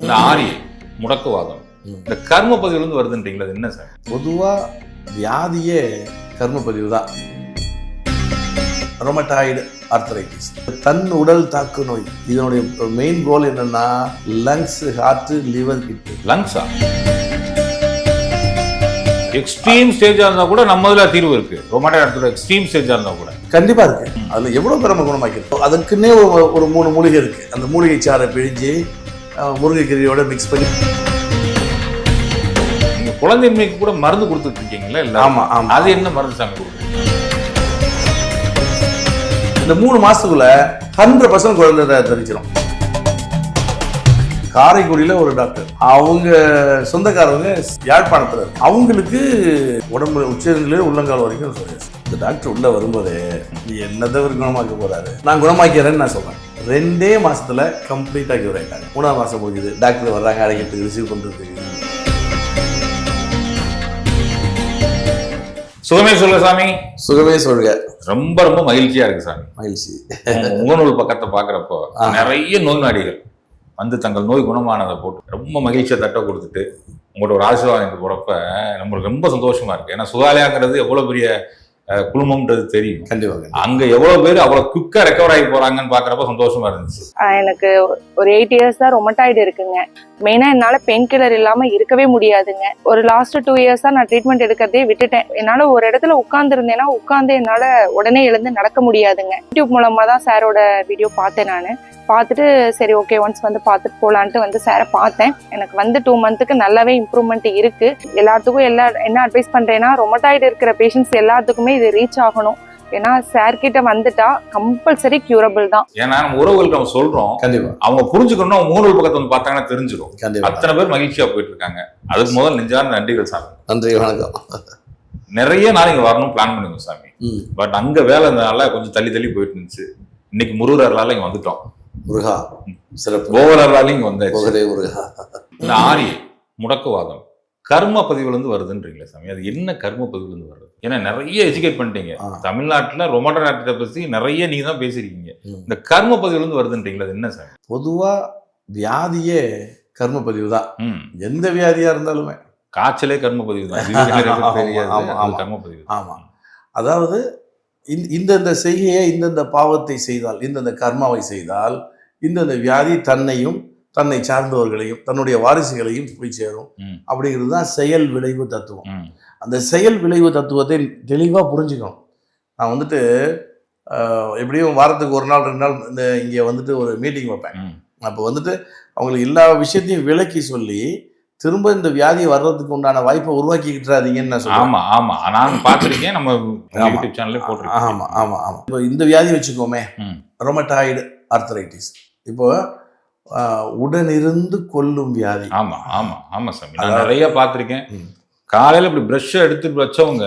இந்த ஆரி முடக்குவாதம் இந்த கர்ம பதிவுலேருந்து வருதுன்றீங்களா? அது என்ன சார்? பொதுவாக வியாதியே கர்ம பதிவு தான். ரொமட்டாய்டு ஆர்த்தரைட்டிஸ், தன் உடல் தாக்கு நோய். இதனுடைய மெயின் கோல் என்னன்னா லங்ஸ், ஹார்ட், லிவர், கிட்னி. லங்ஸா? எக்ஸ்ட்ரீம் ஸ்டேஜா இருந்தா கூட நம்ம இதுல தீர்வு இருக்கு. ரொமட்டாய்டு ஆர்த்தரைட்டிஸ் எக்ஸ்ட்ரீம் ஸ்டேஜா இருந்தா கூட கண்டிப்பா இருக்கு. அதுல எவ்வளவு பேர் நம்ம குணமாக்கிறோம். அதுக்குன்னே ஒரு 3 மூலிகை இருக்கு. அந்த மூலிகை சாறை பிழிஞ்சு முருங்கைக்கீரையோட மிக்ஸ் பண்ணி நீங்க குழந்தைமைக்கு கூட மருந்து கொடுத்துட்டு இருக்கீங்களா? இல்ல. ஆமா ஆமா. அது என்ன மருந்து சாமி கொடுக்குறீங்க? இந்த 3 மாசத்துக்குள்ள 100% குழந்தை தெரிஞ்சிடும். காரைக்குடியில் ஒரு டாக்டர், அவங்க சொந்தக்காரவங்க யாழ்ப்பாணத்தில், அவங்களுக்கு உடம்பு உச்சநிலையில உள்ளங்கால் வரைக்கும் சொல்லியாச்சு. இந்த டாக்டர் உள்ள வரும்போதே நீ என்னதவர் குணமாக்க போறாரு, நான் குணமாக்கிறேன்னு நான் சொல்றேன். 2 மாசத்துல கம்ப்ளீட்டா கியூர் ஆயிட்டாங்க. 3ஆம் மாசம் போகுது, டாக்டர் வர்றாங்க அடைக்கிறதுக்கு, ரிசீவ் பண்றதுக்கு. சுகமே சொல்ல சாமி. சுகமே சொல்க. ரொம்ப ரொம்ப மகிழ்ச்சியா இருக்கு சாமி. மகிழ்ச்சி. முகநூல் பக்கத்தை பாக்குறப்போ நிறைய நோய் நாடிகள் வந்து தங்கள் நோய் குணமானதை போட்டு ரொம்ப மகிழ்ச்சியை தட்ட கொடுத்துட்டு உங்களோட ஒரு ஆசீர்வாதம் போறப்ப நம்மளுக்கு ரொம்ப சந்தோஷமா இருக்கு. ஏன்னா சுகாலயாங்கிறது எவ்வளவு பெரிய குழுமம்ன்றது தெரியும். கண்டிப்பாக. அங்க எவ்வளவு பேர் அவ்வளவு குவிக்கா ரெக்கவர் ஆகி போறாங்கன்னு பாக்குறப்ப சந்தோஷமா இருந்துச்சு. எனக்கு ஒரு 8 இயர்ஸ் தான் ரொமட்டாய்டு இருக்குங்க. மெயினா என்னால பெயின் கில்லர் இல்லாம இருக்கவே முடியாதுங்க. ஒரு லாஸ்ட் 2 இயர்ஸா நான் ட்ரீட்மெண்ட் எடுக்கிறதே விட்டுட்டேன். என்னால ஒரு இடத்துல உட்கார்ந்து இருந்தேன்னா உட்கார்ந்து என்னால உடனே எழுந்து நடக்க முடியாதுங்க. யூடியூப் மூலமா தான் சாரோட வீடியோ பார்த்தேன். நான் பார்த்துட்டு சரி ஓகே ஒன்ஸ் வந்து பார்த்துட்டு போலான்ட்டு வந்து சாரை பார்த்தேன். எனக்கு வந்து 2 மந்த்துக்கு நல்லாவே இம்ப்ரூவ்மெண்ட் இருக்கு. எல்லாத்துக்கும் என்ன அட்வைஸ் பண்றேன்னா, ரொமட்டாய்டு இருக்கிற பேஷண்ட்ஸ் எல்லாத்துக்குமே இது ரீச் ஆகணும். ஏன்னா சார் கிட்ட வந்துட்டா கம்பல்சரி கியூரபிள் தான். ஏன்னா நம்ம உறவுகள்ட்ட நம்ம சொல்றோம், கண்டிப்பா அவங்க புரிஞ்சுக்கணும். அவங்க மூணு பக்கத்தை வந்து பார்த்தாங்கன்னா தெரிஞ்சிடும். அத்தனை பேர் மகிழ்ச்சியா போயிட்டு இருக்காங்க. அதுக்கு முதல் நெஞ்சார்ந்த நன்றிகள் சாமி. நன்றி, வணக்கம். நிறைய நாள் இங்க வரணும் பிளான் பண்ணுங்க சாமி. பட் அங்க வேலை இருந்தனால கொஞ்சம் தள்ளி போயிட்டு இருந்துச்சு. இன்னைக்கு முருகரால இங்க வந்துட்டோம். முருகா சிறப்பு. கோவலரால இங்க வந்தாச்சு. முருகா. இந்த ஆரி முடக்குவாதம் கர்ம பதிவுல இருந்து வருதுன்றீங்களா சாமி? அது என்ன கர்ம பதிவுல இருந்து வருது? ஏன்னா நிறைய எஜுகேட் பண்ணிட்டீங்க. தமிழ்நாட்டுல ரொமட்டாய்டை பத்தி நிறைய நீங்க தான் பேசிருக்கீங்க. இந்த கர்ம பதிவுல இருந்து வருதுன்றீங்களா? அது என்ன சாமி? பொதுவா வியாதியே கர்ம பதிவு தான். எந்த வியாதியா இருந்தாலுமே காய்ச்சலே கர்ம பதிவு தான். கர்ம பதிவு. ஆமா. அதாவது இந்தந்த செய்கையை, இந்தந்த பாவத்தை செய்தால், இந்தந்த கர்மாவை செய்தால், இந்தந்த வியாதி தன்னையும் தன்னை சார்ந்தவர்களையும் தன்னுடைய வாரிசுகளையும் போய் சேரும். அப்படிங்கிறது தான் செயல் விளைவு தத்துவம். அந்த செயல் விளைவு தத்துவத்தை தெளிவாக புரிஞ்சுக்கணும். நான் வந்துட்டு எப்படியும் வாரத்துக்கு 1 நாள் 2 நாள் இங்கே வந்துட்டு ஒரு மீட்டிங் வைப்பேன். அப்போ வந்துட்டு அவங்களுக்கு எல்லா விஷயத்தையும் விளக்கி சொல்லி திரும்ப இந்த வியாதி வர்றதுக்கு உண்டான வாய்ப்பை உருவாக்கிக்கிட்டுறாதீங்கன்னு நான் சொல்றேன். ஆமா ஆமா, நான் பார்த்திருக்கேன். நம்ம யூடியூப் சேனல்ல போட்டிருக்கோம். ஆமா ஆமா ஆமா. இப்போ இந்த வியாதி வச்சுக்கோமே, ரொமட்டாய்டு ஆர்த்தரைட்டிஸ். இப்போ உடனிருந்து கொல்லும் வியாதி. ஆமா ஆமா ஆமா சாமி, நான் நிறைய பார்த்திருக்கேன். காலையில இப்படி பிரஷ் எடுத்து வச்சவங்க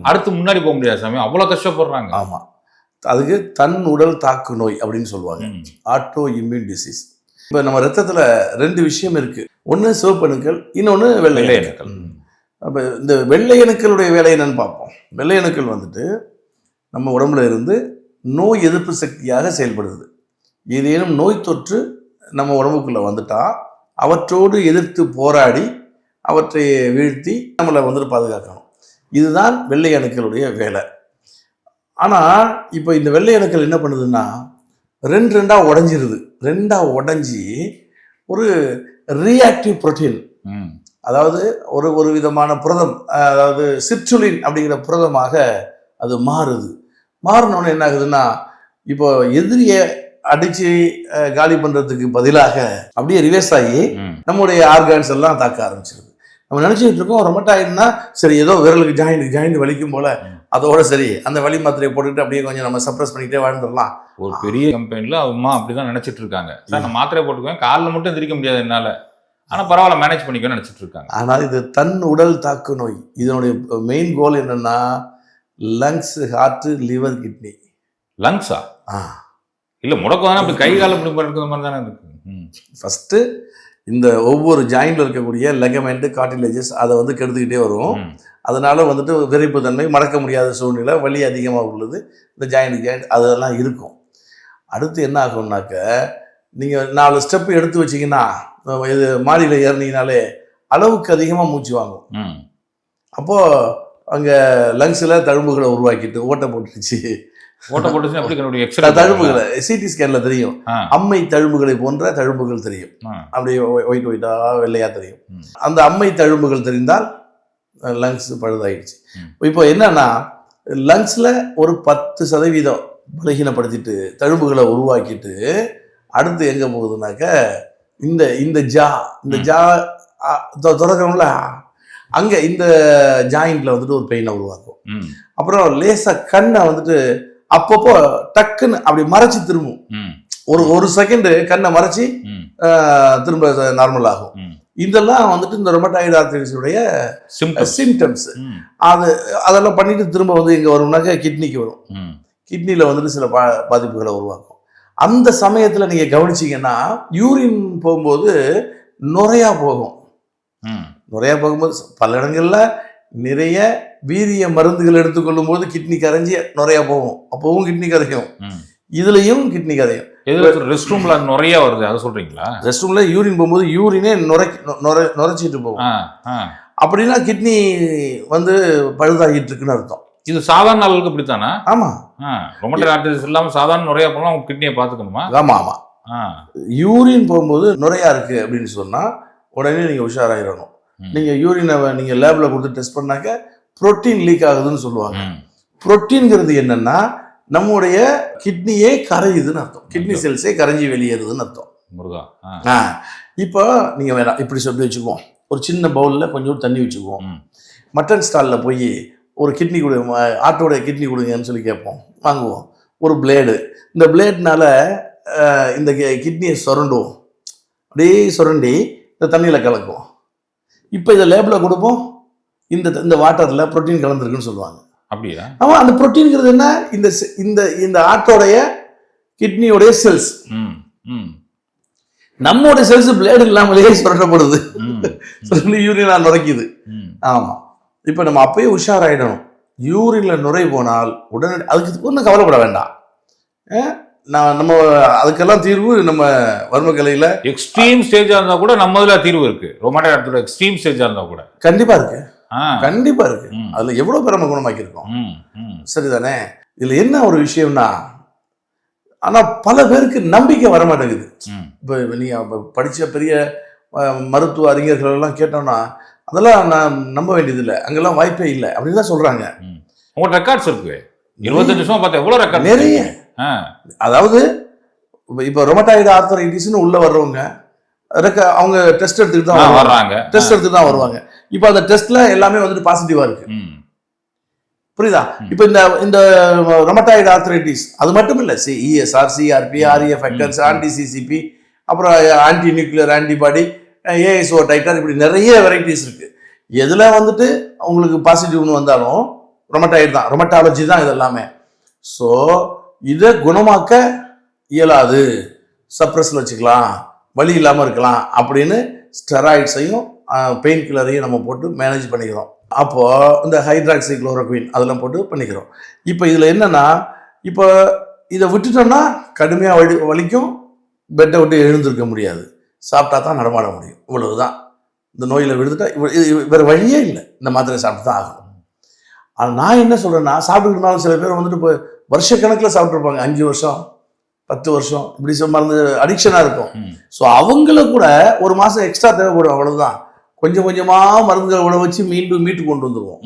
அடுத்து முன்னாடி போக முடியாது சாமி, அவ்வளவு கஷ்டப்படுறாங்க. ஆமா, அதுக்கு தன் உடல் தாக்கு நோய் அப்படின்னு சொல்லுவாங்க, ஆட்டோ இம்யூன் டிசீஸ். இப்போ நம்ம ரத்தத்துல 2 விஷயம் இருக்கு. ஒன்று சிவப்பு அணுக்கள், இன்னொன்று வெள்ளை அணுக்கள். அப்போ இந்த வெள்ளை அணுக்களுடைய வேலை என்னன்னு பார்ப்போம். வெள்ளை அணுக்கள் வந்துட்டு நம்ம உடம்புல இருந்து நோய் எதிர்ப்பு சக்தியாக செயல்படுது. ஏதேனும் நோய் தொற்று நம்ம உடம்புக்குள்ள வந்துட்டா அவற்றோடு எதிர்த்து போராடி அவற்றை வீழ்த்தி நம்மளை வந்துட்டு பாதுகாக்கணும். இதுதான் வெள்ளை அணுக்களுடைய வேலை. ஆனால் இப்போ இந்த வெள்ளை அணுக்கள் என்ன பண்ணுதுன்னா 2 உடஞ்சிருது. 2 உடஞ்சி ஒரு ரியாக்டிவ் புரோட்டீன், அதாவது ஒரு விதமான புரதம், அதாவது சிற்றுலின் அப்படிங்கிற புரதமாக அது மாறுது. மாறினோன்னு என்ன ஆகுதுன்னா, இப்போ எதிரியை அடிச்சு காலி பண்றதுக்கு பதிலாக அப்படியே ரிவர்ஸ் ஆகி நம்முடைய ஆர்கான்ஸ் எல்லாம் தாக்க ஆரம்பிச்சிருது. நம்ம நினைச்சிட்டு இருக்கோம் ரொமட்டாய்டுனா சரி ஏதோ விரலுக்கு ஜாயிண்ட் வலிக்கும் போல, அதோட சரி அந்த வலி மாத்திரையை போட்டுக்கிட்டு அப்படியே கொஞ்சம் நம்ம சப்ரஸ் பண்ணிக்கிட்டே வாழ்ந்துடலாம். ஒரு பெரிய கம்பெனில அம்மா அப்படிதான் நினைச்சிட்டு இருக்காங்க. சார் நான் மாத்திரை போட்டுக்குவேன், காலில் மட்டும் எந்திரிக்க முடியாது என்னால, ஆனா பரவாயில்ல மேனேஜ் பண்ணிக்கணும்னு நினைச்சிட்டு இருக்காங்க. ஆனால் இது தன் உடல் தாக்கு நோய். இதனுடைய மெயின் கோல் என்னன்னா லங்ஸ், ஹார்ட், லிவர், கிட்னி. லங்ஸா? இல்ல முடக்குவாதம் அப்படி கை கால இப்படி இருக்கிற மாதிரி தானே இருக்கு. ஃபர்ஸ்ட் இந்த ஒவ்வொரு ஜாயிண்ட்ல இருக்கக்கூடிய லெகமெண்ட், கார்டிலேஜஸ் அதை வந்து கெடுத்துக்கிட்டே வரும். அதனால வந்துட்டு விரைப்பு தன்மை, மடக்க முடியாத சூழ்நிலை, வலி அதிகமாக உள்ளது, இந்த ஜாயிண்ட் அதெல்லாம் இருக்கும். அடுத்து என்ன ஆகும்னாக்க நீங்கள் 4 ஸ்டெப் எடுத்து வச்சிங்கன்னா இது மாடியில் ஏறினீங்கனாலே அளவுக்கு அதிகமாக மூச்சு வாங்கும். அப்போது அங்கே லங்ஸில் தழும்புகளை உருவாக்கிட்டு ஓட்டை போட்டுருச்சு. தழும்புகளை சிடி ஸ்கேனில் தெரியும். அம்மை தழும்புகளை போன்ற தழும்புகள் தெரியும். அப்படி ஒயிட்டாக வெள்ளையாக தெரியும். அந்த அம்மை தழும்புகள் தெரிந்தால் லங்ஸ் பழுதாயிடுச்சு. இப்போ என்னன்னா லங்ஸில் ஒரு 10% பலகீனப்படுத்திட்டு தழும்புகளை உருவாக்கிட்டு அடுத்து எங்கே போகுதுனாக்க இந்த ஜா தொடக்கம்ல அங்கே இந்த ஜாயிண்ட்ல வந்துட்டு ஒரு பெயினை உருவாக்கும். அப்புறம் லேசாக கண்ணை வந்துட்டு அப்பப்போ டக்குன்னு அப்படி மறைச்சி திரும்பும். ஒரு செகண்ட் கண்ணை மறைச்சி திரும்ப நார்மல் ஆகும். இதெல்லாம் வந்துட்டு இந்த ரொமட்டாய்டு ஆர்த்ரைட்டிஸுடைய சிம்டம்ஸ். அதெல்லாம் பண்ணிட்டு திரும்ப வந்து எங்கே வரும்னாக்க கிட்னிக்கு வரும். கிட்னியில் வந்துட்டு சில பாதிப்புகளை உருவாக்கும். அந்த சமயத்தில் நீங்கள் கவனிச்சிங்கன்னா யூரின் போகும்போது நுரையா போகும். நுரையா போகும்போது பல இடங்கள்ல நிறைய வீரிய மருந்துகள் எடுத்துக்கொள்ளும் போது கிட்னி கரைஞ்சி நுரையா போகும். அப்பவும் கிட்னி கரையும். இதுலயும் கிட்னி கரையும். ரெஸ்ட் ரூம்ல நுரையா வருது, அதை சொல்றீங்களா? ரெஸ்ட் ரூம்ல யூரின் போகும்போது யூரினே நுரைச்சிட்டு போகும். அப்படின்னா கிட்னி வந்து பழுதாகிட்டு இருக்குன்னு அர்த்தம். இது சாதாரண ஆளுக்கு இப்படித்தானா? ஆமா. ரொமட்டாய்டு ஆர்த்ரைட்டிஸ் இல்லாம சாதாரண நுரையா போனா அவங்க கிட்னியை பாத்துக்கணுமா? ஆமா ஆமா. யூரின் போகும்போது நுரையா இருக்கு அப்படின்னு சொன்னா உடனே நீங்க உஷாராயிடணும். நீங்க யூரினை நீங்க லேப்ல கொடுத்து டெஸ்ட் பண்ணாக்க புரோட்டீன் லீக் ஆகுதுன்னு சொல்லுவாங்க. புரோட்டீன்ங்கிறது என்னன்னா நம்முடைய கிட்னியே கரையுதுன்னு அர்த்தம். கிட்னி செல்ஸே கரைஞ்சி வெளியேறுதுன்னு அர்த்தம். இப்போ நீங்க வேணாம் இப்படி சொல்லி வச்சுக்குவோம். ஒரு சின்ன பவுல்ல கொஞ்சம் தண்ணி வச்சுக்குவோம். மட்டன் ஸ்டால்ல போய் ஒரு கிட்னி கொடு, ஆட்டோட கிட்னி கொடுங்கன்னு சொல்லி கேட்போம். வாங்குவோம். ஒரு பிளேடு, இந்த பிளேட்னால இந்த கிட்னியை சுரண்டுவோம். அப்படியே சுரண்டி இந்த தண்ணியில் கலக்குவோம். இப்போ இதை லேபில் கொடுப்போம். இந்த வாட்டரில் புரோட்டீன் கலந்துருக்குன்னு சொல்லுவாங்க. அப்படியா? ஆமாம். அந்த புரோட்டீன்ங்கிறது என்ன? இந்த ஆட்டோடைய கிட்னியோடைய செல்ஸ். நம்மளுடைய செல்ஸ் பிளேடு இல்லாமலேயே சுரண்டப்படுது. யூரினா நுரைக்குது. ஆமாம். இப்போ நம்ம அப்பயே உஷாராயிடணும். யூரின்ல நுரை போனால் உடனடி அதுக்கு ஒன்றும் கவலைப்பட வேண்டாம். நம்ம அதுக்கெல்லாம் தீர்வு நம்ம வர்மக்கலையில எக்ஸ்ட்ரீம் ஸ்டேஜா இருந்தா கூட நம்ம இதுல தீர்வு இருக்கு. ரொமட்டாய்டு ஆர்த்ரைட்டிஸ் எக்ஸ்ட்ரீம் ஸ்டேஜா இருந்தா கூட கண்டிப்பா இருக்கு. கண்டிப்பா இருக்கு. அதுல எவ்வளவு பேர் நம்ம குணமாக்கி இருக்கோம். சரிதானே? இதுல என்ன ஒரு விஷயம்னா, ஆனா பல பேருக்கு நம்பிக்கை வர மாட்டேங்குது. இப்போ நீங்க படிச்ச பெரிய மருத்துவ அறிஞர்கள் எல்லாம் கேட்டோம்னா அதெல்லாம் நான் நம்ப வேண்டியது இல்லை, அங்கெல்லாம் வாய்ப்பே இல்லை அப்படின்னு தான் சொல்றாங்க. உங்க ரெக்கார்ட்ஸ் இருக்கு. 25 வருஷம் பார்த்தா எவ்வளவு ரெக்கார்ட் நிறைய. அதாவது இப்போ ரொமட்டாய்டு ஆர்த்ரைட்டிஸ்னு உள்ள வர்றவங்க அவங்க டெஸ்ட் எடுத்துட்டு தான் வர்றாங்க. டெஸ்ட் எடுத்துட்டு தான் வருவாங்க. இப்போ அந்த டெஸ்ட்ல எல்லாமே வந்துட்டு பாசிட்டிவா இருக்கு. புரியுதா? இப்போ இந்த ரொமட்டாய்டு ஆர்த்ரைட்டிஸ் அது மட்டும் இல்லை, ESR, CRP, RA ஃபேக்டர்ஸ், ஆன்டி-CCP, அப்புறம் anti nuclear antibody, ASO titre, இப்படி நிறைய வெரைட்டிஸ் இருக்கு. எதுல வந்துட்டு உங்களுக்கு பாசிட்டிவ்னு வந்தாலும் ரொமட்டாய்டு தான், ரொமட்டாலஜி தான் இது எல்லாமே. ஸோ இதை குணமாக்க இயலாது, சப்ரஸ்ல வச்சுக்கலாம், வலி இல்லாமல் இருக்கலாம் அப்படின்னு ஸ்டெராய்ட்ஸையும் பெயின் கில்லரையும் நம்ம போட்டு மேனேஜ் பண்ணிக்கிறோம். அப்போ இந்த ஹைட்ராக்சி குளோரோக்வின் அதெல்லாம் போட்டு பண்ணிக்கிறோம். இப்போ இதில் என்னன்னா, இப்போ இதை விட்டுட்டோம்னா கடுமையாக வலிக்கும், பெட்டை விட்டு எழுந்திருக்க முடியாது, சாப்பிட்டா தான் நடமாட முடியும். இவ்வளவுதான். இந்த நோயில் விழுந்துட்டா வேறு வழியே இல்லை, இந்த மாத்திரை சாப்பிட்டு தான் ஆகணும். ஆனால் நான் என்ன சொல்கிறேன்னா, சாப்பிட்டுட்டு இருந்தாலும் சில பேர் வந்துட்டு இப்போ வருஷக்கணக்கில் சாப்பிட்ருப்பாங்க, 5 வருஷம் 10 வருஷம் இப்படி மருந்து அடிக்ஷனாக இருக்கும். ஸோ அவங்கள கூட ஒரு மாதம் எக்ஸ்ட்ரா தேவைப்படும், அவ்வளோதான். கொஞ்சம் கொஞ்சமாக மருந்துகளை விட வச்சு மீட்டு கொண்டு வந்துடுவோம்.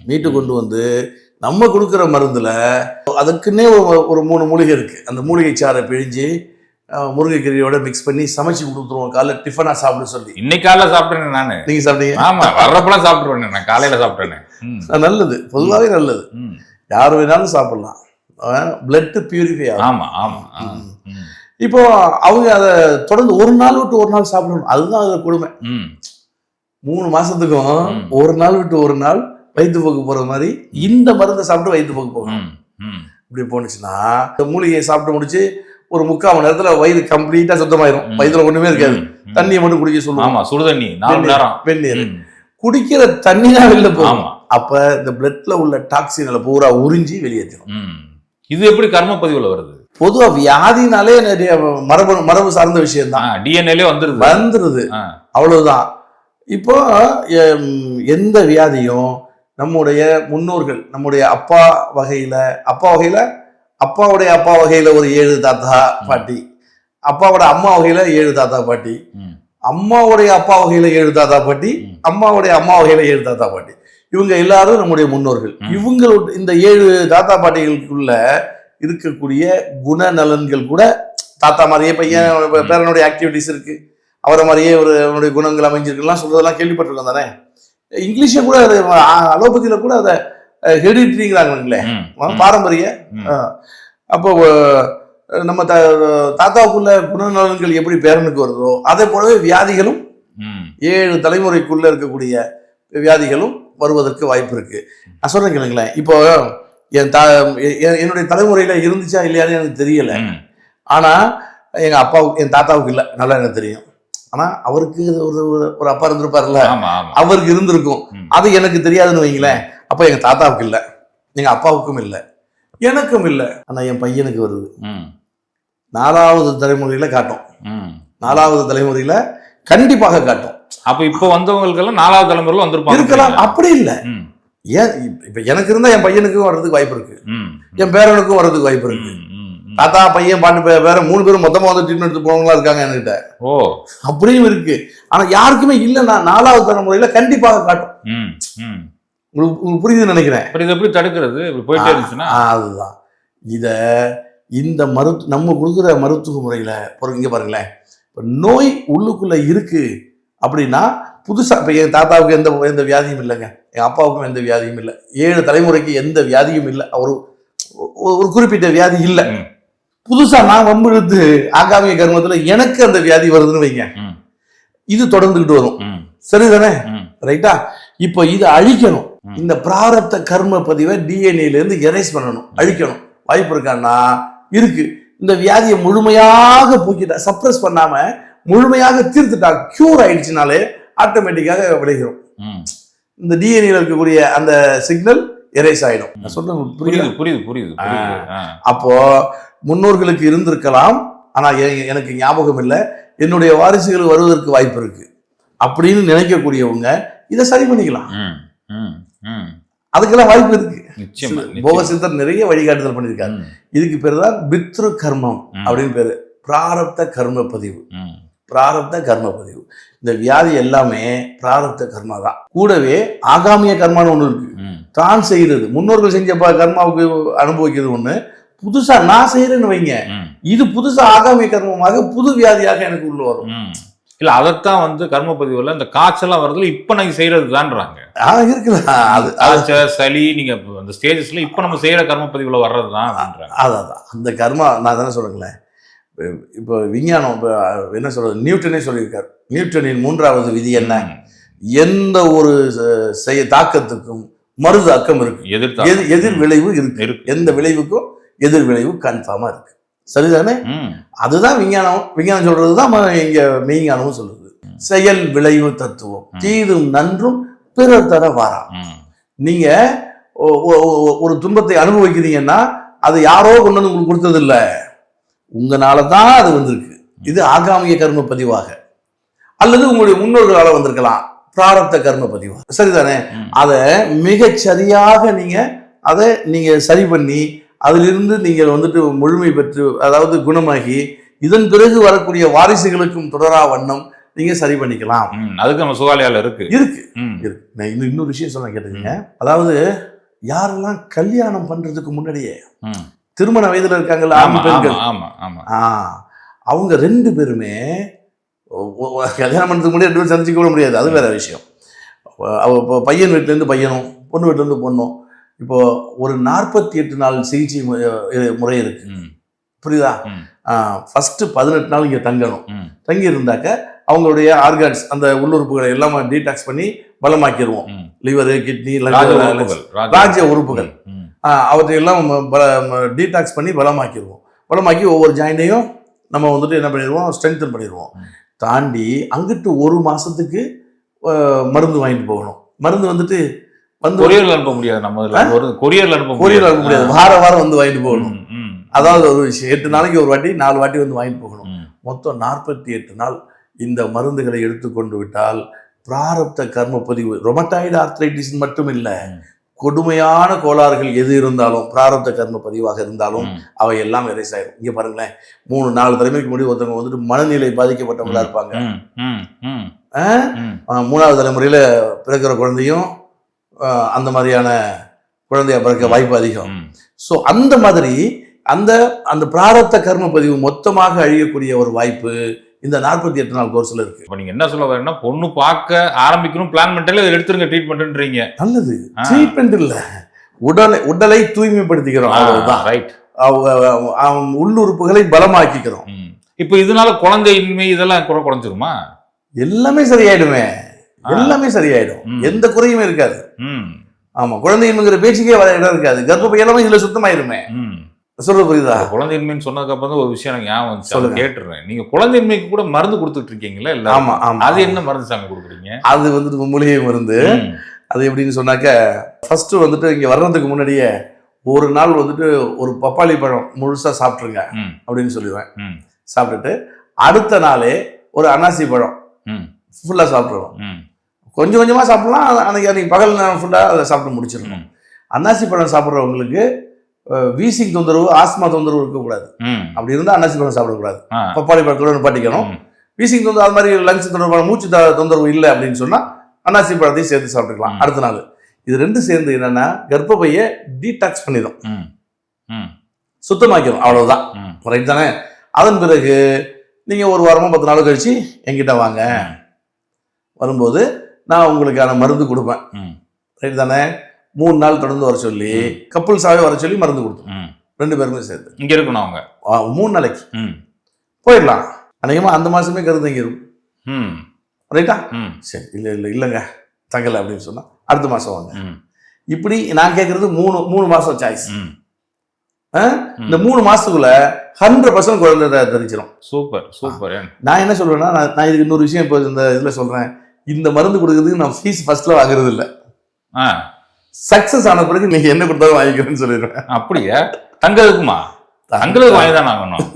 மீட்டு கொண்டு வந்து நம்ம கொடுக்குற மருந்துல அதுக்குன்னே ஒரு 3 மூலிகை இருக்கு. அந்த மூலிகை சாறை பிழிஞ்சு முருங்கைக்கீரையோட மிக்ஸ் பண்ணி சமைச்சு கொடுத்துருவோம். காலைல டிஃபனா சாப்பிட சொல்லி. இன்னைக்கு காலைல சாப்பிட்டேன் நானு. நீங்க சாப்பிட்டீங்க? ஆமா, வர்றப்பெல்லாம் சாப்பிட்டுருவேன். நான் காலையில சாப்பிட்டேன். நல்லது, பொதுவாகவே நல்லது. யார் வேணாலும் சாப்பிடலாம். பிளட் பியூரிஃபை ஆகும். ஆமா ஆமா. இப்போ அவங்க அதை தொடர்ந்து ஒரு நாள் விட்டு ஒரு நாள் சாப்பிடணும். அதுதான் அது கொடுமை. 3 மாசத்துக்கும் ஒரு நாள் விட்டு ஒரு நாள் வயிற்றுப்போக்கு போற மாதிரி இந்த மருந்தை சாப்பிட்டு வயிற்றுப்போக்கு போகணும். இப்படி போனுச்சுன்னா மூலிகையை சாப்பிட்டு முடிச்சு ஒரு 3/4 மணி நேரத்துல வயிறு கம்ப்ளீட்டா சுத்தமாயிரும். வயிற்றுல ஒண்ணுமே இருக்காது. தண்ணியை மட்டும் குடிக்க சொல்லுவோம். சுடுதண்ணி, வெந்நீர் குடிக்கிற தண்ணி தான் வெளில போகும். அப்ப இந்த பிளட்ல உள்ள டாக்ஸின்களை பூரா உறிஞ்சி வெளியேற்றும். இது எப்படி கர்ம பதிவுல வருது? பொதுவா வியாதினாலே நிறைய மரபு சார்ந்த விஷயம் தான், டிஎன்ஏலே வந்துருது. அவ்வளவுதான். இப்போ எந்த வியாதியும் நம்முடைய முன்னோர்கள், நம்முடைய அப்பா வகையில அப்பாவுடைய அப்பா வகையில ஒரு 7 தாத்தா பாட்டி, அப்பாவோட அம்மா வகையில 7 தாத்தா பாட்டி, அம்மாவுடைய அப்பா வகையில 7 தாத்தா பாட்டி, அம்மாவுடைய அம்மா வகையில 7 தாத்தா பாட்டி, இவங்க எல்லாரும் நம்முடைய முன்னோர்கள். இவங்களோட இந்த 7 தாத்தா பாட்டிகளுக்குள்ள இருக்கக்கூடிய குணநலன்கள் கூட தாத்தா மாதிரியே பையன் பேரனுடைய ஆக்டிவிட்டிஸ் இருக்கு, அவரை மாதிரியே அவனுடைய குணங்கள் அமைஞ்சிருக்குலாம் சொல்றதெல்லாம் கேள்விப்பட்டிருக்கோம் தானே. இங்கிலீஷ்ல கூட அது அலோபதியில கூட அதை ஹெரிடிட்டிங்கிறாங்களே, பாரம்பரிய. அப்போ நம்ம தாத்தாவுக்குள்ள குணநலன்கள் எப்படி பேரனுக்கு வருதோ அதே போலவே வியாதிகளும் 7 தலைமுறைக்குள்ள இருக்கக்கூடிய வியாதிகளும் வருவதற்கு வாய்ப்பு இருக்கு. நான் சொல்றேன் கேளுங்களேன், இப்போ என்னுடைய தலைமுறையில இருந்துச்சா இல்லையான்னு எனக்கு தெரியல. ஆனா எங்க அப்பாவுக்கு, என் தாத்தாவுக்கு இல்லை, நல்லா எனக்கு தெரியும். ஆனா அவருக்கு ஒரு அப்பா இருந்திருப்பாருல்ல, அவருக்கு இருந்திருக்கும், அது எனக்கு தெரியாதுன்னு வைங்களேன். அப்ப எங்க தாத்தாவுக்கு இல்லை, எங்க அப்பாவுக்கும் இல்லை, எனக்கும் இல்லை. ஆனா என் பையனுக்கு வருது. 4வது தலைமுறையில காட்டும், 4வது தலைமுறையில கண்டிப்பாக காட்டும். அப்ப இப்ப வந்தவங்களுக்கு எல்லாம் 4வது தலைமுறையில வந்திருப்பாங்க இருக்கலாம். அப்படி இல்லை, ஏன் இப்ப எனக்கு இருந்தா என் பையனுக்கும் வர்றதுக்கு வாய்ப்பு இருக்கு, என் பேரனுக்கும் வர்றதுக்கு வாய்ப்பு இருக்கு. தாத்தா பையன் பாட்டு வேற 3 பேரும் மொத்தமா வந்து ட்ரீட்மெண்ட் எடுத்து போனவங்களா இருக்காங்க என்கிட்ட. அப்படியும் இருக்கு. ஆனா யாருக்குமே இல்லைன்னா 4வது தலைமுறையில கண்டிப்பாக காட்டும். உங்களுக்கு புரியுதுன்னு நினைக்கிறேன். எப்படி தடுக்கிறது போயிட்டே இருந்துச்சுன்னா அதுதான் இந்த நம்ம கொடுக்குற மருத்துவ முறையில இங்க பாருங்களேன், இப்போ நோய் உள்ளுக்குள்ள இருக்கு அப்படின்னா புதுசா இப்போ என் தாத்தாவுக்கு எந்த வியாதியும் இல்லைங்க, என் அப்பாவுக்கும் எந்த வியாதியும் இல்லை, 7 தலைமுறைக்கு எந்த வியாதியும் இல்லை, ஒரு குறிப்பிட்ட வியாதி இல்லை. புதுசா நான் வம்பிழுத்து ஆகாமிய கர்மத்துல எனக்கு அந்த வியாதி வருதுன்னு வைங்க, இது தொடர்ந்துகிட்டு வரும். சரிதானே? ரைட்டா? இப்போ இது அழிக்கணும். இந்த பிராரப்த கர்ம பதிவை டிஎன்ஏல இருந்து எரேஸ் பண்ணணும், அழிக்கணும். வாய்ப்பு இருக்கான்னா இருக்கு. இந்த வியாதியை முழுமையாக போக்கிட்டா, சப்ரஸ் பண்ணாம முழுமையாக தீர்த்துட்டா, கியூர் ஆயிடுச்சுனாலே ஆட்டோமேட்டிக்காக விளைகிறோம். இந்த டிஎன்ஏல இருக்கக்கூடிய அந்த சிக்னல் எரேஸ் ஆயிடும். நான் சொல்றேன் புரியுது. அப்போ முன்னோர்களுக்கு இருந்திருக்கலாம், ஆனா எனக்கு ஞாபகம் இல்லை, என்னுடைய வாரிசுகள் வருவதற்கு வாய்ப்பு இருக்கு அப்படின்னு நினைக்கக்கூடியவங்க இதை சரி பண்ணிக்கலாம். அதுக்கெல்லாம் வாய்ப்பு இருக்கு. போகசித்தர் நிறைய வழிகாட்டுதல் பண்ணியிருக்காரு. இதுக்கு பேரு தான் பித்ரு கர்மம் அப்படின்னு பேரு, பிராரப்த கர்ம பதிவு. பிராரப்த கர்ம பதிவு. இந்த வியாதி எல்லாமே பிராரப்த கர்மா தான். கூடவே ஆகாமிய கர்மான்னு ஒண்ணு இருக்கு, தான் செய்யறது, முன்னோர்கள் செஞ்ச கர்மாவுக்கு அனுபவிக்கிறது ஒண்ணு, புதுசா நான் செய்யறேன்னு வைங்க, இது புதுசா ஆகாமிய கர்மமாக புது வியாதியாக எனக்கு உள்ள வரும். இல்ல அதைத்தான் கர்ம பதிவுல இந்த காய்ச்சலாம் வருதுல இப்ப நீங்க செய்யறதுதான்றாங்க. இருக்குல்ல சளி, நீங்க அந்த ஸ்டேஜஸ்ல இப்ப நம்ம செய்யற கர்ம பதிவுல வர்றதுதான். அதான் அந்த கர்மா. நான் தானே சொல்றேங்களேன், இப்போ விஞ்ஞானம் என்ன சொல்றது, நியூட்டனே சொல்லியிருக்காரு. நியூட்டனின் 3வது விதி என்ன? எந்த ஒரு தாக்கத்துக்கும் மறுதாக்கம் இருக்கு, எதிர் விளைவு இருக்கு. எந்த விளைவுக்கும் எதிர் விளைவு கன்ஃபார்மா இருக்கு. சரிதானே? அதுதான் விஞ்ஞானம் சொல்றதுதான் இங்க மெய்ஞானமும் சொல்லுது. செயல் விளைவு தத்துவம், தீதும் நன்றும் பிறர் தர வாரா. நீங்க ஒரு துன்பத்தை அனுபவிக்கிறீங்கன்னா அது யாரோ கொண்டு வந்து உங்களுக்கு கொடுத்தது இல்ல, உங்களாலதான் அது வந்திருக்கு. இது ஆகாமிய கர்ம பதிவாக, அல்லது உங்களுடைய முன்னோர்களால வந்திருக்கலாம், பிராரப்த கர்ம பதிவாக. சரிதானே? அதை மிகச் சரியாக நீங்க சரி பண்ணி அதிலிருந்து நீங்கள் முழுமை பெற்று, அதாவது குணமாகி, இதன் பிறகு வரக்கூடிய வாரிசுகளுக்கும் தொடரா வண்ணம் நீங்க சரி பண்ணிக்கலாம். அதுக்கு நம்ம சுகாலயால இருக்கு. நான் இன்னொரு விஷயம் சொல்ல கேட்டுக்கீங்க. அதாவது யாரெல்லாம் கல்யாணம் பண்றதுக்கு முன்னாடியே திருமண வயதுல இருக்காங்கல்ல ஆண் பெண்கள், அவங்க 2 பேருமே கல்யாணம் பண்றதுக்கு முன்னாடி 2 பேரும் சந்திச்சுக்க கூட முடியாது, அது வேற விஷயம். பையன் வீட்டுல இருந்து பையனும் பொண்ணு வீட்டுல இருந்து பொண்ணும் இப்போ ஒரு 48 நாள் சிகிச்சை முறை இருக்கு. புரியுதா? ஃபர்ஸ்ட் 18 நாள் இங்க தங்கணும். தங்கி இருந்தாக்க அவங்களுடைய ஆர்கான்ஸ், அந்த உள்ளுறுப்புகளை எல்லாம் டீடாக்ஸ் பண்ணி பலமாக்கிடுவோம். லிவர், கிட்னி, ராஜ்ய உறுப்புகள் அவற்றையெல்லாம் டீடாக்ஸ் பண்ணி பலமாக்கிடுவோம். பலமாக்கி ஒவ்வொரு ஜாயிண்டையும் நம்ம என்ன பண்ணிடுவோம், ஸ்ட்ரென்தன் பண்ணிடுவோம். தாண்டி அங்கிட்டு 1 மாசத்துக்கு மருந்து வாங்கிட்டு போகணும். மருந்து கொரியர்ல அனுப்ப முடியாது, நம்ம கொரியர்ல அனுப்ப முடியாது, வாரம் வாரம் வாங்கிட்டு போகணும். அதாவது ஒரு விஷயம் 8 நாளைக்கு ஒரு வாட்டி 4 வாட்டி வந்து வாங்கிட்டு போகணும். ம். மொத்தம் 48 நாள் இந்த மருந்துகளை எடுத்துக்கொண்டு விட்டால் பிராரப்த கர்ம பதிவு ரொமட்டாய்டு ஆர்த்ரைட்டிஸ் மட்டும் இல்லை, கொடுமையான கோளாறுகள் எது இருந்தாலும் பிராரப்த கர்ம பதிவாக இருந்தாலும் அவை எல்லாம் எரேஸ் ஆயிடும். இங்க பாருங்களேன், 3-4 தலைமுறைக்கு முன்னாடி ஒருத்தவங்க வந்துட்டு மனநிலை பாதிக்கப்பட்டவங்களா இருப்பாங்க. 3வது தலைமுறையில பிறக்கிற குழந்தையும் அந்த மாதிரியான குழந்தைய பிறக்க வாய்ப்பு அதிகம். ஸோ அந்த மாதிரி அந்த அந்த பிராரப்த கர்ம பதிவு மொத்தமாக அழியக்கூடிய ஒரு வாய்ப்பு இந்த 48 நாள் கோர்ஸ்ல இருக்கு. இப்போ நீங்க என்ன சொல்ல வரீங்கன்னா, பொண்ணு பார்க்க ஆரம்பிக்கணும் பிளான் பண்ணிட்டாலே எடுத்துருங்க ட்ரீட்மெண்ட்ன்றீங்க. நல்லது. ட்ரீட்மெண்ட் இல்ல, உடலை தூய்மைப்படுத்திக்கிறோம், அவ்வளவுதான். ரைட். உள்ளுறுப்புகளை பலமாக்கிக்கிறோம். இப்போ இதனால குழந்தையின்மை இதெல்லாம் குறைஞ்சிருமா? எல்லாமே சரியாயிடுமே, எல்லாமே சரியாயிடும், எந்த குறையுமே இருக்காது. ஆமா, குழந்தையின்மைங்கிற பேச்சுக்கே வர இடம் இருக்காது. கர்ப்பப்பை எல்லாமே இதுல சுத்தமாயிருமே. சொல்றது புரியுதா? குழந்தையின்மைன்னு சொன்னதுக்கு அப்புறம் ஒரு விஷயம் எனக்கு ஞாபகம் வந்துச்சு, கேட்டுறேன். நீங்க குழந்தையின்மைக்கு கூட மருந்து கொடுத்துட்டு இருக்கீங்களா? இல்ல. ஆமா ஆமா. அது என்ன மருந்து சாமி கொடுக்குறீங்க? அது வந்துட்டு மூலிகை மருந்து. அது எப்படின்னு சொன்னாக்க, ஃபர்ஸ்ட் வந்துட்டு இங்க வர்றதுக்கு முன்னாடியே ஒரு நாள் வந்துட்டு ஒரு பப்பாளி பழம் முழுசா சாப்பிட்டுருங்க அப்படின்னு சொல்லிடுவேன். சாப்பிட்டுட்டு அடுத்த நாளே ஒரு அன்னாசி பழம் ஃபுல்லா சாப்பிட்டுருவோம். கொஞ்சம் கொஞ்சமா சாப்பிடலாம், அன்னைக்கு பகல் நேரம் ஃபுல்லா அதை சாப்பிட்டு முடிச்சிடணும். அன்னாசி பழம் சாப்பிட்றவங்களுக்கு வீசிங் தொந்தரவு, ஆஸ்மா தொந்தரவு இருக்கக்கூடாது. அப்படி இருந்தா அன்னாசி பழம் சாப்பிடக்கூடாது, பப்பாளி பழத்தோட நிப்பாட்டிக்கணும். வீசிங் தொந்தரவு, அது மாதிரி லங்ஸ் தொந்தரவு, மூச்சு தொந்தரவு இல்லை அப்படின்னு சொன்னா அன்னாசி பழத்தையும் சேர்த்து சாப்பிட்டுக்கலாம் அடுத்த நாள். இது ரெண்டும் சேர்ந்து என்னன்னா கர்ப்பப்பையை டீடாக்ஸ் பண்ணிடும், சுத்தமாக்கிடும், அவ்வளவுதான். ரைட் தானே? அதன் பிறகு நீங்க ஒரு வாரமோ 10 நாள் கழிச்சு என்கிட்ட வாங்க, வரும்போது நான் உங்களுக்கான மருந்து கொடுப்பேன். ரைட் தானே? 3 நாள் தொடர்ந்து வர சொல்லி, கப்புள்ஸாவே வர சொல்லி மருந்து கொடுத்தோம் 2 பேருமே சேர்ந்து. இங்க இருக்கணும் அவங்க 3 நாளைக்கு போயிடலாம். அநேகமா அந்த மாசமே கருது இங்க இருக்கும். ரைட்டா? சரி, இல்லைங்க தங்கலை அப்படின்னு சொன்னா அடுத்த மாசம் வாங்க. இப்படி நான் கேட்கறது 3 மாசம் சாய்ஸ். இந்த 3 மாசத்துக்குள்ள 100% குழந்தை தெரிஞ்சிடும். Super super. நான் என்ன சொல்றேன்னா, நான் இதுக்கு இன்னொரு விஷயம் இப்போ இந்த இதுல சொல்றேன். இந்த மருந்து கொடுக்கறதுக்கு நான் ஃபீஸ் ஃபர்ஸ்ட்ல வாங்குறது இல்லை. சக்சஸ் ஆன பிறகு நீங்க என்ன கொடுத்தாலும் வாங்கிக்கிறேன்னு சொல்லிடுவேன். அப்படியே தங்கிறதுக்குமா? தங்கிறதுக்கு வாங்கி தான் ஆகணும்,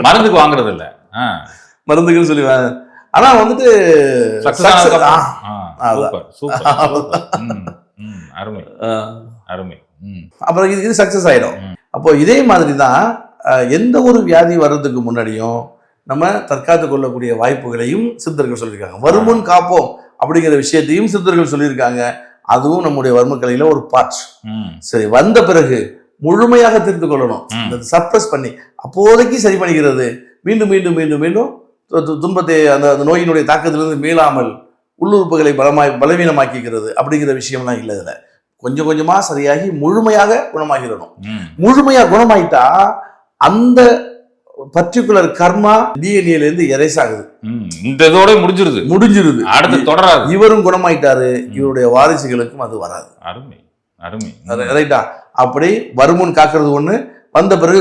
மருந்துக்கு வாங்குறது இல்லை. மருந்துக்குன்னு சொல்லுவேன். ஆனா வந்துட்டு அருமை அருமை. அப்புறம் இது சக்சஸ் ஆயிடும். அப்போ இதே மாதிரி தான் எந்த ஒரு வியாதி வர்றதுக்கு முன்னாடியும் நம்ம தற்காத்து கொள்ளக்கூடிய வாய்ப்புகளையும் சித்தர்கள் சொல்லியிருக்காங்க. வருமுன் காப்போம் அப்படிங்கிற விஷயத்தையும் சித்தர்கள் சொல்லியிருக்காங்க. அதுவும் நம்முடைய வர்மக்கலையில ஒரு பார்ட். சரி, வந்த பிறகு முழுமையாக தெரிந்து கொள்ளணும். சப்ரஸ் பண்ணி அப்போதைக்கு சரி பண்ணிக்கிறது, மீண்டும் மீண்டும் மீண்டும் மீண்டும் துன்பத்தை அந்த நோயினுடைய தாக்கத்திலிருந்து மீளாமல் உள்ளுறுப்புகளை பலவீனமாக்கிக்கிறது அப்படிங்கிற விஷயம்லாம் இல்லை. இதுல கொஞ்சம் கொஞ்சமா சரியாகி முழுமையாக குணமாகிடணும். முழுமையா குணமாயிட்டா அந்த பர்டிகுலர் கர்மா டிஎன்ஏல இருந்து எரேஸ் ஆகுது. இந்த இதோட முடிஞ்சிருது, அடுத்து தொடராது. இவரும் குணமாயிட்டாரு, இவருடைய வாரிசுகளுக்கும் அது வராது. அருமை அருமை. ரைட்டா? அப்படி வருமுன் காக்கிறது ஒண்ணு, வந்த பிறகு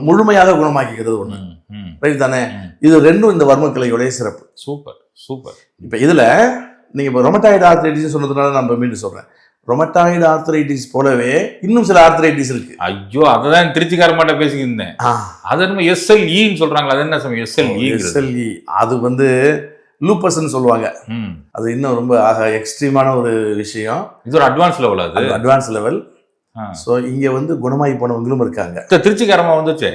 முழுமையாக குணமாக்கிக்கிறது ஒண்ணு. ரைட் தானே? இது ரெண்டும் இந்த வர்மக்கலையுடைய சிறப்பு. Super super. இப்ப இதுல நீங்க இப்ப ரொமட்டாய்டு ஆர்த்ரைட்டிஸ் சொன்னதுனால நான் மீண்டும் சொல்றேன், ரொமட்டாய்டு ஆர்த்ரைட்டிஸ் போலவே இன்னும் சில ஆர்த்ரைட்டிஸ் இருக்கு. ஐயோ, அதான் திருச்சிக்கார மாட்ட பேசிக்கிருந்தேன். அது என்ன SLEன்னு சொல்றாங்களா? அது என்ன சமயம் SLE? அது வந்து லூப்பஸ்ன்னு சொல்லுவாங்க. அது இன்னும் ரொம்ப எக்ஸ்ட்ரீமான ஒரு விஷயம். இது ஒரு அட்வான்ஸ் லெவல். அது அட்வான்ஸ் லெவல். ஸோ இங்க வந்து குணமாகி போனவங்களும் இருக்காங்க. திருச்சிக்காரமா வந்துச்சு,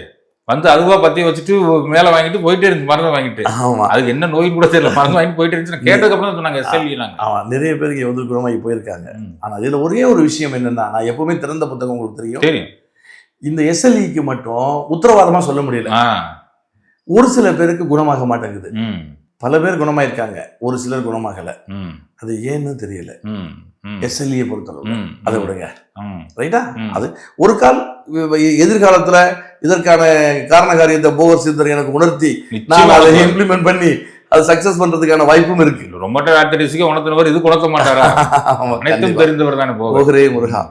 வந்து அதுவா பத்தி வச்சுட்டு மேல வாங்கிட்டு போயிட்டே இருந்து மருந்து வாங்கிட்டு. ஆமா, அதுக்கு என்ன நோயின்னு கூட தெரியல, மருந்து வாங்கிட்டு போயிட்டே இருந்துச்சு. கேட்டதுக்கு அப்புறம் சொன்னாங்க SLE. ஆமா, நிறைய பேர் இங்க வந்து குணமாகி போயிருக்காங்க. ஆனா இதுல ஒரே ஒரு விஷயம் என்னன்னா, நான் எப்பவுமே திறந்த புத்தகம் உங்களுக்கு தெரியும், இந்த SLEக்கு மட்டும் உத்தரவாதமா சொல்ல முடியல. ஒரு சில பேருக்கு குணமாக மாட்டேங்குது, பல பேர் குணமாயிருக்காங்க, ஒரு சிலர் குணமாகல. அது ஏன்னு தெரியல. SLE பொறுத்தளவு அதை விடுங்க. ரைட்டா? அது ஒரு கால் எதிர்காலத்துல இதற்கான காரண காரியத்தை போகர் சித்தர் எனக்கு உணர்த்தி நான் அதை இம்ப்ளிமெண்ட் பண்ணி அது சக்சஸ் பண்றதுக்கான வாய்ப்பும் இருக்கு. ரொம்ப உணர்த்தினவர் இது குணத்த மாட்டாரா? அனைத்தும் தெரிந்தவர் தானே போகரே முருகா.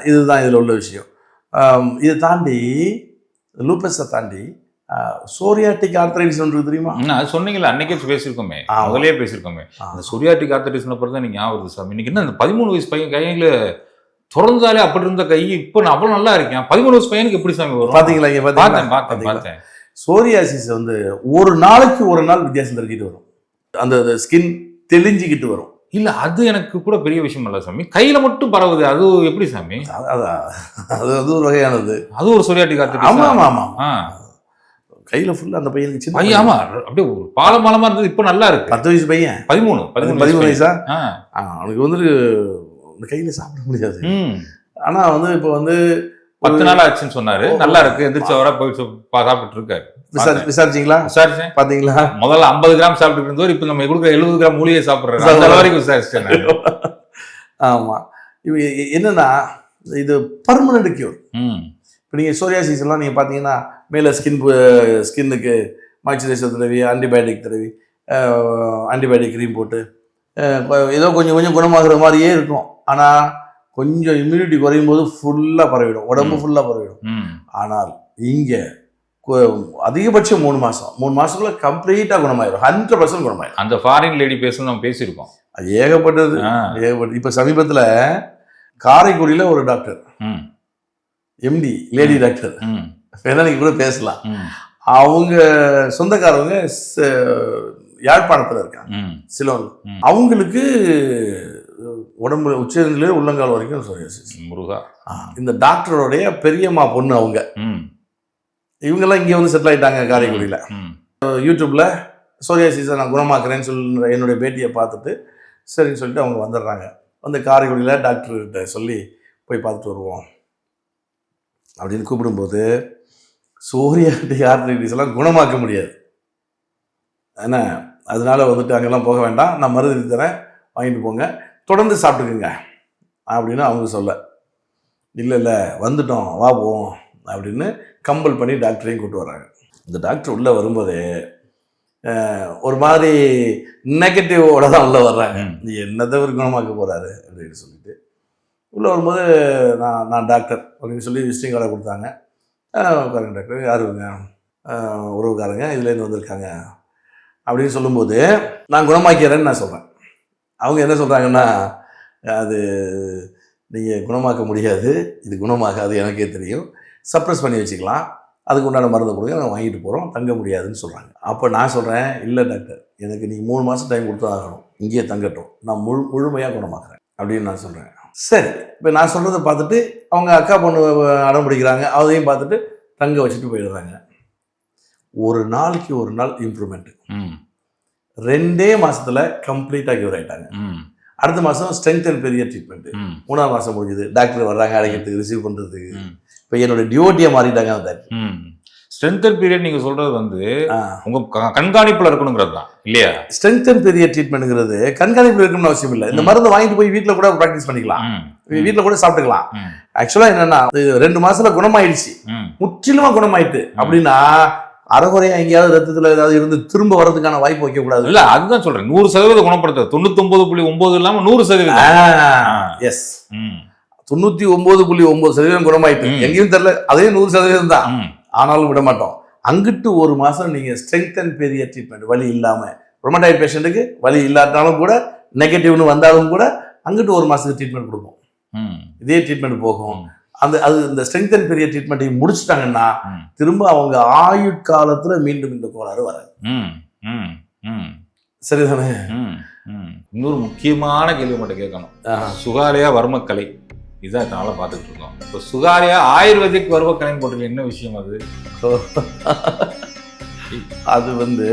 இதுதான் இதுல உள்ள விஷயம். இதை தாண்டி லூப்பஸை தாண்டி சோரியாட்டிக் ஆர்த்ரைட்டிஸ் ஒன்று தெரியுமா? அது சொன்னீங்களா, அன்னைக்கே பேசியிருக்கோமே, முதலே பேசியிருக்கோமே. அந்த சோரியாட்டிக் ஆர்த்ரைட்டிஸ் பொறுத்த நீங்க ஞாபகம் வருது சாமி. இன்னைக்கு என்ன 13 வயசு பையன் கையில திறந்தாலே அப்படி இருந்த கை இப்போ நான் அவ்வளவு நல்லா இருக்கேன். 13 வயசு பையனுக்கு எப்படி சாமி வரும்? பாத்தீங்களா இங்க பார்த்தேன். சோரியாசிஸ் வந்து ஒரு நாளைக்கு ஒரு நாள் வித்தியாசம் தெரிஞ்சுட்டு வரும். அந்த ஸ்கின் தெளிஞ்சுக்கிட்டு வரும். இல்ல அது எனக்கு கூட பெரிய விஷயம் இல்ல சாமி. கையில மட்டும் பரவுது, அது எப்படி சாமி? அது ஒரு வகையானது. அது ஒரு சொரியாட்டிக் ஆர்த்ரைட்டிஸ். ஆமா ஆமா ஆமா. கையில ஃபுல்லா அந்த பையனுக்கு சின்ன பையன். ஆமா, அப்படியே ஒரு பாலமா இருந்தது, இப்போ நல்லா இருக்கு. 10 வயசு பையன். 13 வயசா? அவனுக்கு வந்து இந்த கையில சாப்பிட முடியாது. ஆனா வந்து இப்போ வந்து 10 நாள் ஆச்சுன்னு சொன்னாரு. நல்லா இருக்கு, எந்திரிச்ச வர போய் சாப்பிட்டு இருக்காரு. விசாரிச்சீங்களா? விசாரிச்சேன். பாத்தீங்களா? முதல்ல 50 கிராம் சாப்பிட்டு இருந்தவர் இப்ப நம்ம கொடுக்குற 70 கிராம் மூலிகை சாப்பிடுறாரு. அந்த வரைக்கும் விசாரிச்சேன். ஆமா. இது என்னன்னா இது பர்மனன்ட் கியூர். இப்போ நீங்கள் சோரியாசிஸ் எல்லாம் நீங்கள் பார்த்தீங்கன்னா மேலே ஸ்கின்னுக்கு மாய்ச்சரைசர் தடவி, ஆன்டிபயோட்டிக் தடவி, ஆன்டிபயோட்டிக் க்ரீம் போட்டு ஏதோ கொஞ்சம் கொஞ்சம் குணமாகிற மாதிரியே இருக்கும். ஆனால் கொஞ்சம் இம்யூனிட்டி குறையும் போது ஃபுல்லாக பரவிடும், உடம்பு ஃபுல்லாக பரவிடும். ஆனால் இங்கே அதிகபட்சம் 3 மாதம், 3 மாதத்துக்குள்ள கம்ப்ளீட்டாக குணமாயிடும், 100% குணமாயிடும். அந்த ஃபாரின் லேடி பேச நம்ம பேசியிருக்கோம். அது ஏகப்பட்டது. இப்போ சமீபத்தில் காரைக்குடியில் ஒரு டாக்டர், எம்டி லேடி டாக்டர், நீங்க கூட பேசலாம். அவங்க சொந்தக்காரவங்க யாழ்ப்பாணத்தில் இருக்காங்க, சிலோன். அவங்களுக்கு உடம்பு உச்சநிலை உள்ளங்கால் வரைக்கும் சோரியாசிஸ். இந்த டாக்டருடைய பெரியம்மா பொண்ணு அவங்க. இவங்கெல்லாம் இங்கே வந்து செட்டில் ஆயிட்டாங்க காரைக்குடியில். யூடியூப்ல சோரியாசிஸை நான் குணமாக்குறேன்னு சொல்லி என்னுடைய பேட்டியை பார்த்துட்டு சரின்னு சொல்லிட்டு அவங்க வந்துடுறாங்க. வந்து காரைக்குடியில் டாக்டர்கிட்ட சொல்லி போய் பார்த்துட்டு வருவோம் அப்படின்னு கூப்பிடும்போது சோரியாட்டிக் ஆர்த்ரைட்டிஸ் எல்லாம் குணமாக்க முடியாது. ஏன்னா அதனால வந்துட்டு அங்கெல்லாம் போக வேண்டாம், நான் மருந்து தரேன், வாங்கிட்டு போங்க, தொடர்ந்து சாப்பிட்டுக்குங்க அப்படின்னு அவங்க சொல்ல. இல்லை வந்துட்டோம், வா போவோம் அப்படின்னு கம்பல் பண்ணி டாக்டரையும் கூப்பிட்டு வர்றாங்க. இந்த டாக்டர் உள்ளே வரும்போதே ஒரு மாதிரி நெகட்டிவோட தான் உள்ளே வர்றாங்க. என்னதை ஒரு குணமாக்க போகிறாரு அப்படின்னு சொல்லிட்டு உள்ளே வரும்போது நான் டாக்டர் அப்படின்னு சொல்லி விசிட்டிங் கார்டை கொடுத்தாங்க. உட்காருங்க டாக்டர், யாருங்க? உறவுக்காரங்க இதுலேருந்து வந்திருக்காங்க அப்படின்னு சொல்லும்போது நான் குணமாக்கிறேன்னு நான் சொல்கிறேன். அவங்க என்ன சொல்கிறாங்கன்னா, அது நீங்கள் குணமாக்க முடியாது, இது குணமாகாது, எனக்கே தெரியும், சப்ரஸ் பண்ணி வச்சுக்கலாம், அதுக்கு உண்டான மருந்து கொடுங்க, நாங்கள் வாங்கிட்டு போகிறோம், தங்க முடியாதுன்னு சொல்கிறாங்க. அப்போ நான் சொல்கிறேன், இல்லை டாக்டர், எனக்கு நீங்கள் 3 மாதம் டைம் கொடுத்து ஆகணும், இங்கேயே தங்கட்டும், நான் முழுமையாக குணமாக்குறேன் அப்படின்னு நான் சொல்கிறேன். சரி, இப்போ நான் சொல்கிறத பார்த்துட்டு அவங்க அக்கா பொண்ணு அடம் பிடிக்கிறாங்க, அதையும் பார்த்துட்டு தங்க வச்சுட்டு போயிடுறாங்க. ஒரு நாளைக்கு ஒரு நாள் இம்ப்ரூவ்மெண்ட்டு. 2 மாதத்தில் கம்ப்ளீட்டாக கியூர் ஆகிட்டாங்க. அடுத்த மாதம் ஸ்ட்ரென்த் அண்ட் பெரிய ட்ரீட்மெண்ட்டு. 3ஆம் மாதம் முடிஞ்சுது, டாக்டர் வர்றாங்க அழைக்கிறதுக்கு, ரிசீவ் பண்ணுறதுக்கு. இப்போ என்னோட டியூட்டியை மாறிட்டாங்க அந்த ஸ்ட்ரென்த் அண்ட் பீரியட். நீங்க சொல்றது வந்து உங்க கண்காணிப்புல இருக்கணுங்கிறது தான் இல்லையா? ஸ்ட்ரென்த் அண்ட் பீரியட் ட்ரீட்மெண்ட்ங்கிறது கண்காணிப்புல இருக்கணும்னு அவசியம் இல்லை. இந்த மருந்து வாங்கிட்டு போய் வீட்டில் கூட ப்ராக்டிஸ் பண்ணிக்கலாம், வீட்டில் கூட சாப்பிட்டுக்கலாம். ஆக்சுவலா என்னன்னா 2 மாசத்துல குணமாயிடுச்சு, முற்றிலுமா குணமாயிட்டு அப்படின்னா அரைகுறையா எங்கேயாவது ரத்தத்துல ஏதாவது இருந்து திரும்ப வர்றதுக்கான வாய்ப்பு வைக்க கூடாது. இல்ல, அதுதான் சொல்றேன். 100% குணப்படுத்த 99.9 இல்லாம 100%. எஸ், 99.9% குணமாயிட்டு. எங்கேயும் தெரியல, அதே 100% தான். ஆனாலும் விட மாட்டோம். அங்கிட்டு 1 மாசம் நீங்க ஸ்ட்ரென்த் அண்ட் பெரிய ட்ரீட்மெண்ட், வலி இல்லாம, ரொமட்டாய்டு பேஷண்ட்டுக்கு வலி இல்லாட்டாலும் கூட, நெகட்டிவ்னு வந்தாலும் கூட அங்கிட்டு 1 மாசத்துக்கு ட்ரீட்மெண்ட் கொடுப்போம். இதே ட்ரீட்மெண்ட் போகும். அது இந்த ஸ்ட்ரென்த் அண்ட் பெரிய ட்ரீட்மெண்ட்டை முடிச்சுட்டாங்கன்னா திரும்ப அவங்க ஆயுட்காலத்துல மீண்டும் இந்த கோளாறு வராது. சரிதானே? இன்னொரு முக்கியமான கேள்வி மட்டும் கேட்கணும். சுகாலயா வர்மக்கலை இதான் இதனால பார்த்துட்டு இருக்கோம். இப்போ சுகாலயா ஆயுர்வேதிக் வர்மக்கலைன்னு போட்டு என்ன விஷயம் அது? அது வந்து